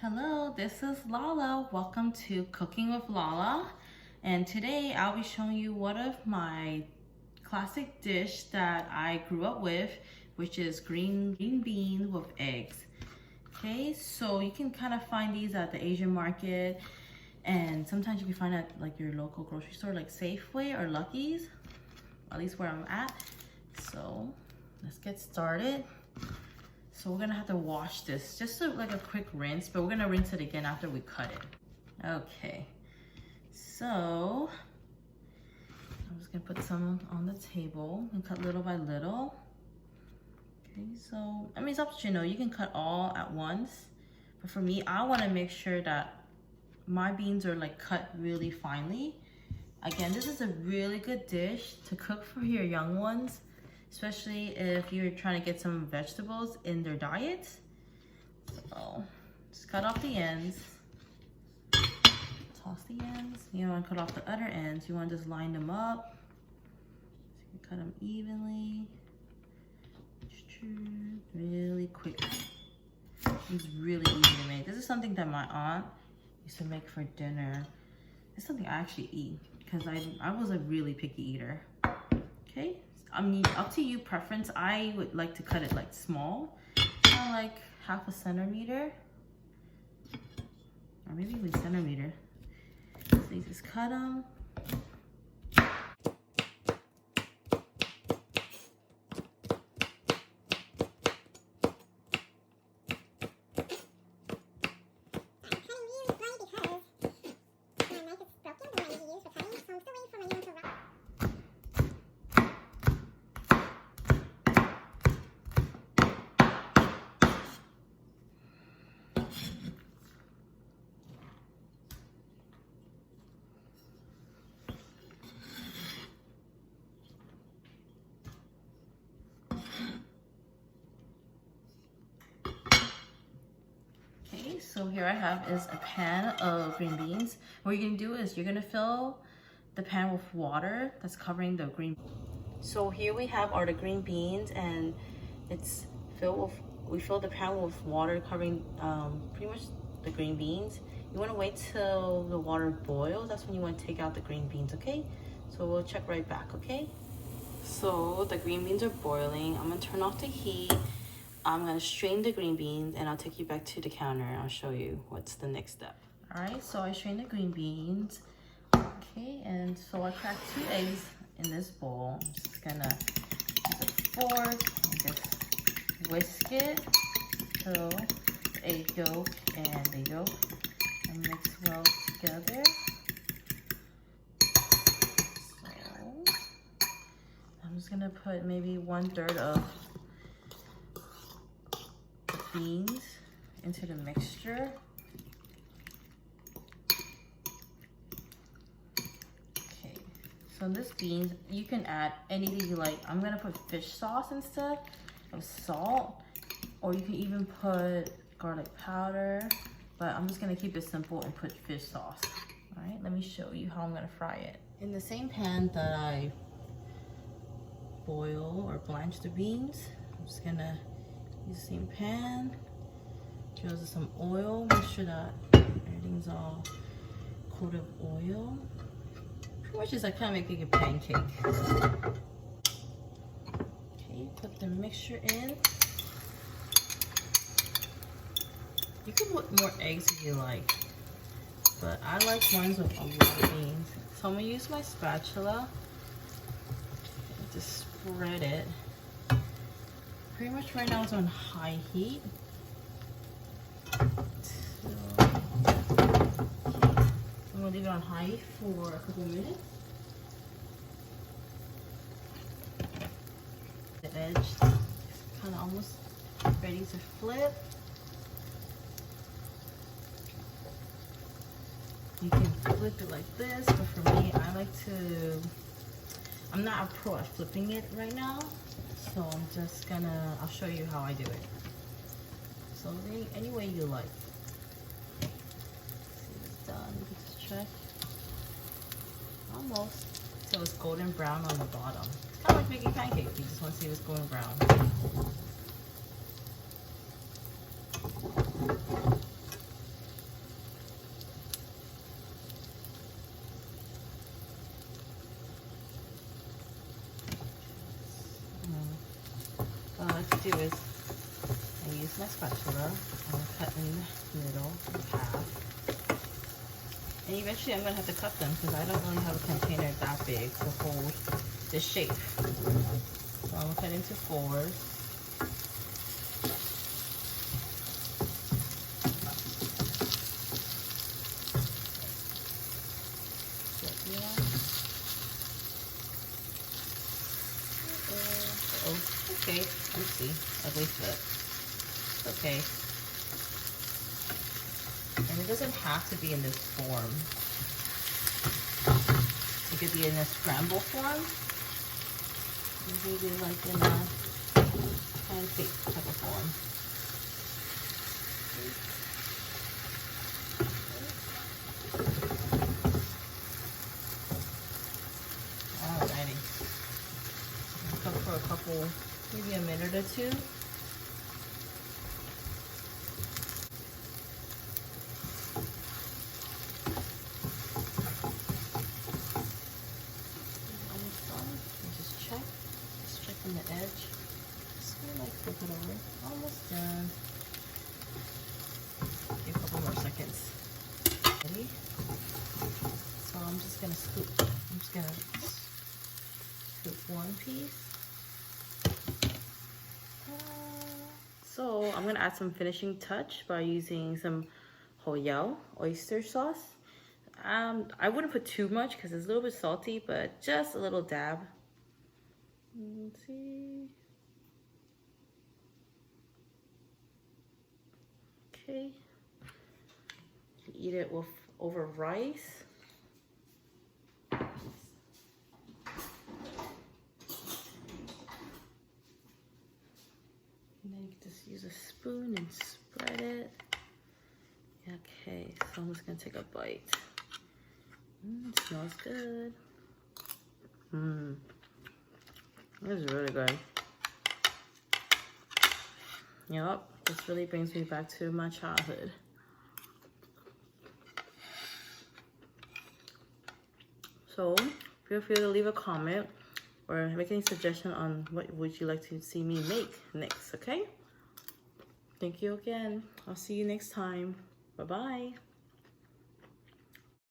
Hello, this is Lala. Welcome to Cooking with Lala. And today I'll be showing you one of my classic dish that I grew up with, which is green beans with eggs. Okay, so you can kind of find these at the Asian market, and sometimes you can find at like your local grocery store like Safeway or Lucky's, at least where I'm at. So let's get started. So we're gonna have to wash this, just like a quick rinse, but we're gonna rinse it again after we cut it. Okay, so I'm just gonna put some on the table and cut little by little. Okay, so, I mean, it's up to you, you can cut all at once, but for me, I wanna make sure that my beans are like cut really finely. Again, this is a really good dish to cook for your young ones, especially if you're trying to get some vegetables in their diet. So just cut off the ends, toss the ends. You don't want to cut off the other ends. You want to just line them up. So you can cut them evenly, really quick. It's really easy to make. This is something that my aunt used to make for dinner. It's something I actually eat because I was a really picky eater. Okay. I mean, up to you preference. I would like to cut it like small, kind of like half a centimeter, or maybe even centimeter. So you just cut them. So here I have is a pan of green beans. What you're gonna do is you're gonna fill the pan with water that's covering the green. So here we have the green beans, and it's filled with, we fill the pan with water covering pretty much the green beans. You wanna wait till the water boils. That's when you wanna take out the green beans, okay? So we'll check right back, okay? So the green beans are boiling. I'm gonna turn off the heat. I'm gonna strain the green beans and I'll take you back to the counter and I'll show you what's the next step. All right, so I strained the green beans. Okay, and so I cracked 2 eggs in this bowl. I'm just gonna use a fork and just whisk it till the egg yolk and the yolk are mixed well together. So I'm just gonna put maybe 1/3 of beans into the mixture. Okay, so this beans, you can add anything you like. I'm gonna put fish sauce instead of salt, or you can even put garlic powder, but I'm just gonna keep it simple and put fish sauce. All right, let me show you how I'm gonna fry it. In the same pan that I boil or blanch the beans, I'm just gonna use the same pan, drizzle some oil, make sure that everything's all coated with oil. Pretty much just like kind of making a pancake. Okay, put the mixture in. You can put more eggs if you like, but I like ones with a lot of beans. So I'm gonna use my spatula to spread it. Pretty much right now it's on high heat. So, I'm gonna leave it on high for a couple minutes. The edge kind of almost ready to flip. You can flip it like this, but for me, I like to, I'm not a pro at flipping it right now. So I'm just gonna, I'll show you how I do it. So any way you like. See, it's done. You can just check. Almost. So it's golden brown on the bottom. It's kind of like making pancakes. You just want to see if it's golden brown. my spatula. I'm gonna cut in the middle, in half. And eventually I'm gonna have to cut them because I don't really have a container that big to hold this shape. So I'm gonna cut into 4s. Okay, let's see. Ugly foot. Okay. And it doesn't have to be in this form. It could be in a scramble form. Maybe like in a pancake type of form. Alrighty. Cook for a couple, maybe a minute or 2. On the edge, just kind of like flip it over. Almost done. A couple more seconds. Ready? So I'm just gonna scoop. I'm just gonna scoop one piece. So I'm gonna add some finishing touch by using some oyster sauce. I wouldn't put too much because it's a little bit salty, but just a little dab. Let's see. Okay. Eat it with over rice. And then you can just use a spoon and spread it. Okay, so I'm just gonna take a bite. It smells good. This is really good. Yep, this really brings me back to my childhood. So feel free to leave a comment or make any suggestion on what would you like to see me make next, okay? Thank you again. I'll see you next time. Bye-bye.